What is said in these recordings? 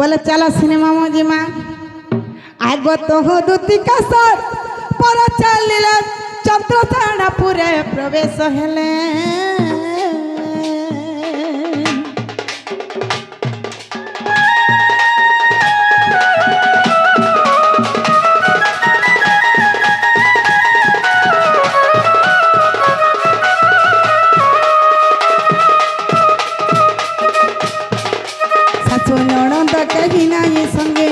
बोले चलो सिनेमा मजिमा आग तो हो दूती कसर पर चलिले चंद्रतारापुरे प्रवेश हेले सासु ननद कहीं नहीं संगे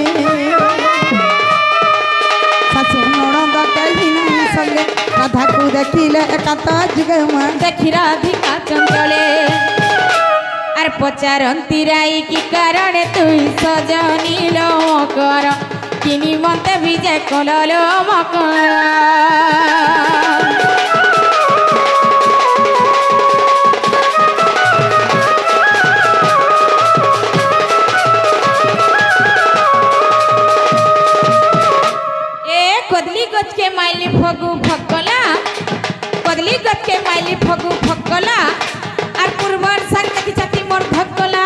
सासु ननद कहीं नहीं संगे राधा को देखिले एकांत जुगमा देखी राधिका चंचले आर पचारंती राई की कारण तुई सजनी लो मकर किनी मते विजय कललो मकर कदली गच के माइली फगु फकला कदली गच के माइली फगु फकला और पूर्वर संग की छाती मोर धकला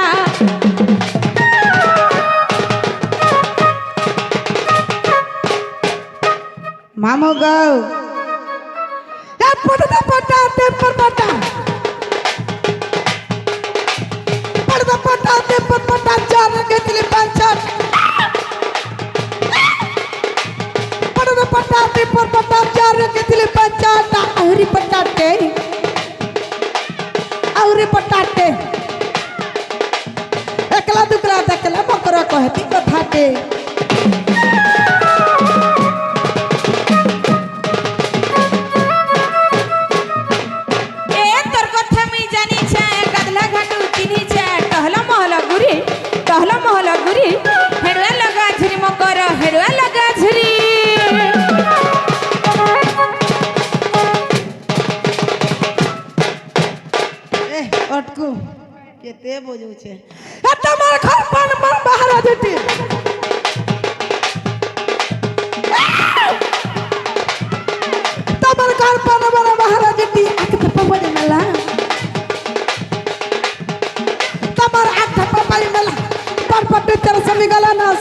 मामो गौ यार पड़दा पटा ते पर पटा चार के तिले पंचायत पटाते पर पटा चार के तिले पंचायत औरी पटाते एकला दुकला देखला बकरा कहती कथाते हेड़ुआ लगा झुरी मकर हेड़ुआ लगा झुरी अटकू केते बोझू छे ए तमार घर पर मन बाहर आ जेती तमार घर पर मन बाहर आ जेती आके पपड़ी मेला तमार आके पपड़ी मेला पर पट्टे तेरे समी गला ना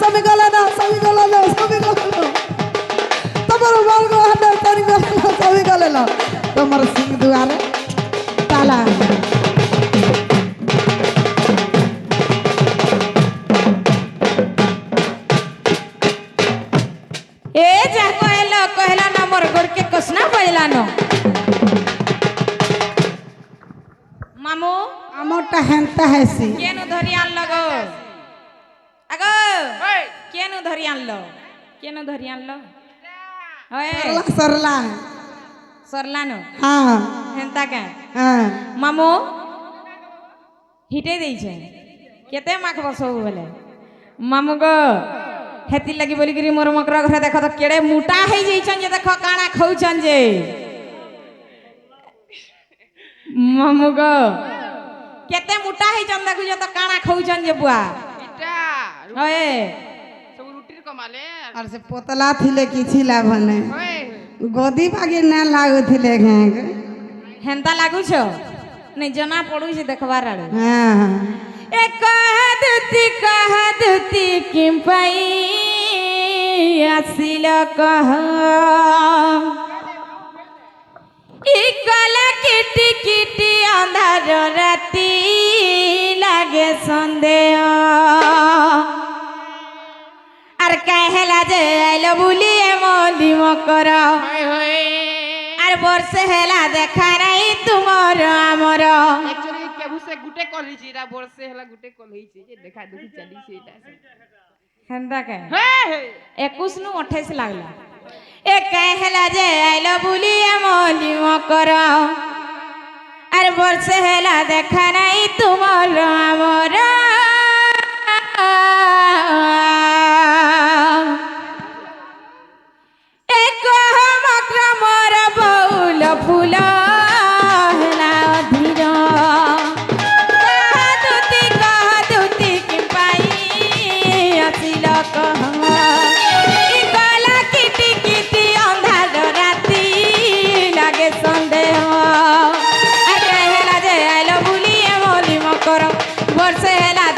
तमार बाल गो हटे तेरी गला समी गला ना तमार सिंह दुआरे ताला ए जा कहला ना मोर गोड़ के कसना पहला न मामू আমটা হেনতা হেসি केनु धरी आनलो गो आगो केनु धरी आनलो होए सरला सरला न हाँ हेंता के हाँ मामू हिटे देई छे केते माख बसो बोले मामू गो हेती लगी बोली गिरी मोर मकरा घर देखो तो केड़े मोटा है जइछन जे देखो काना खौछन जे मामू गो केते मोटा है चंद देखु जे तो काना खौछन जे बुआ इटा ओए सब रुटिर कमाले और से पोतला थिले किछि लाभने ओए गोदी भागे ना लागु थिले घेग हेंता लागु छो नहीं जना पड़ू से देखबार आड़ू हाँ ए कह दुती किम पाई आसिल कह ई कला किटी किटी अंधार राती लागे संदेह आर कहला जे आइलो बुलिए मोदी मकर होय होय आर वर्षे हेला देखा नहीं तुमर आमर एक्चुअली केबु से गुटे कलही छी रा वर्षे हला गुटे कलही छी जे देखा देखी चली छी एटा हेंदा के हे 21 नु 28 लागला ए कहला जे आइलो बुलिए मोदी मकर आर वर्षे हेला देखा नहीं तुमर आमर एक मकर मोर बउल फूल हेला धीर कह दुती कि पाई आसिल कह ई गला किटी किटी अंधार राती लागे संदेह आ कहला जे आइलो बुलिए मोली मकर वर्षे हेला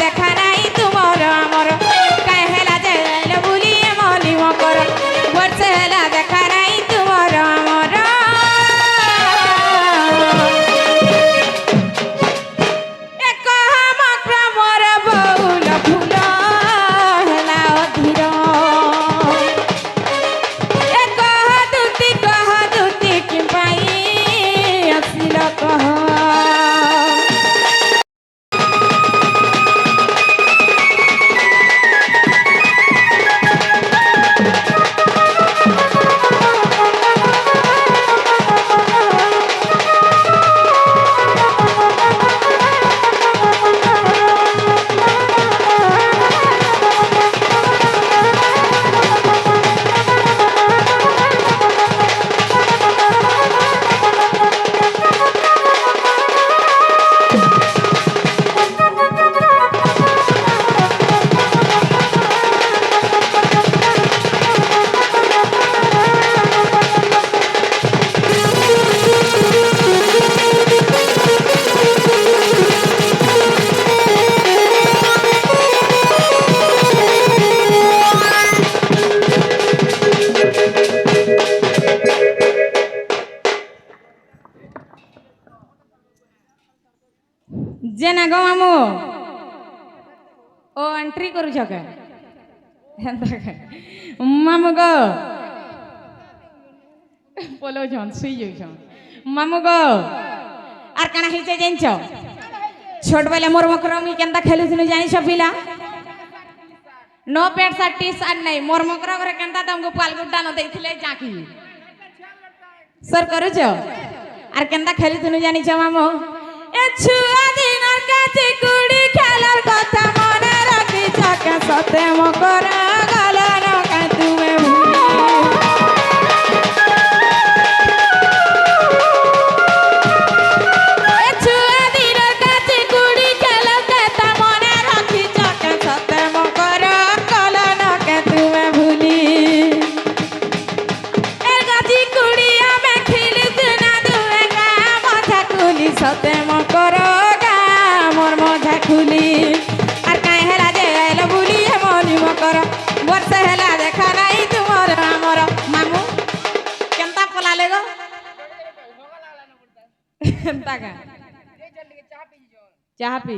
ଯେ ନା ଗো ମାମୁ ଓ ଏଣ୍ଟ୍ରି କରୁଛ କେ ହେନ୍ତା କେ ମାମୁ ଗো ପଲଉଛନ୍ ଶୁଇ ଯାଉଛନ୍ ମାମୁ ଗো আর কাଣା হইছে জানছ ছোট বেলা মোর মকরম কেনতা খেলুছিনু জানিছ পিলা নো প্যান্ট শার্ট টি শার্ট নাই মোর মকর ঘরে কেনতা তমকু পালগুড্ডা ন দেইছিলে জাকি সর করুছ আর কেনতা খেলুছিনু জানিছ মামু এ ছুয়া দিনর কাছে কুড়ি খেলার কথা মনে রাখিছ কে সতে মকর গল ন কা তুমি সতে মকর গা মোর মধা খুলি আর কাই হেলা যে আইল বুলি মনি মকর বর্ষে হেলা দেখা নাই তোমার আমার মামু কেনতা পলালে গো কেনতা গা চাহা পি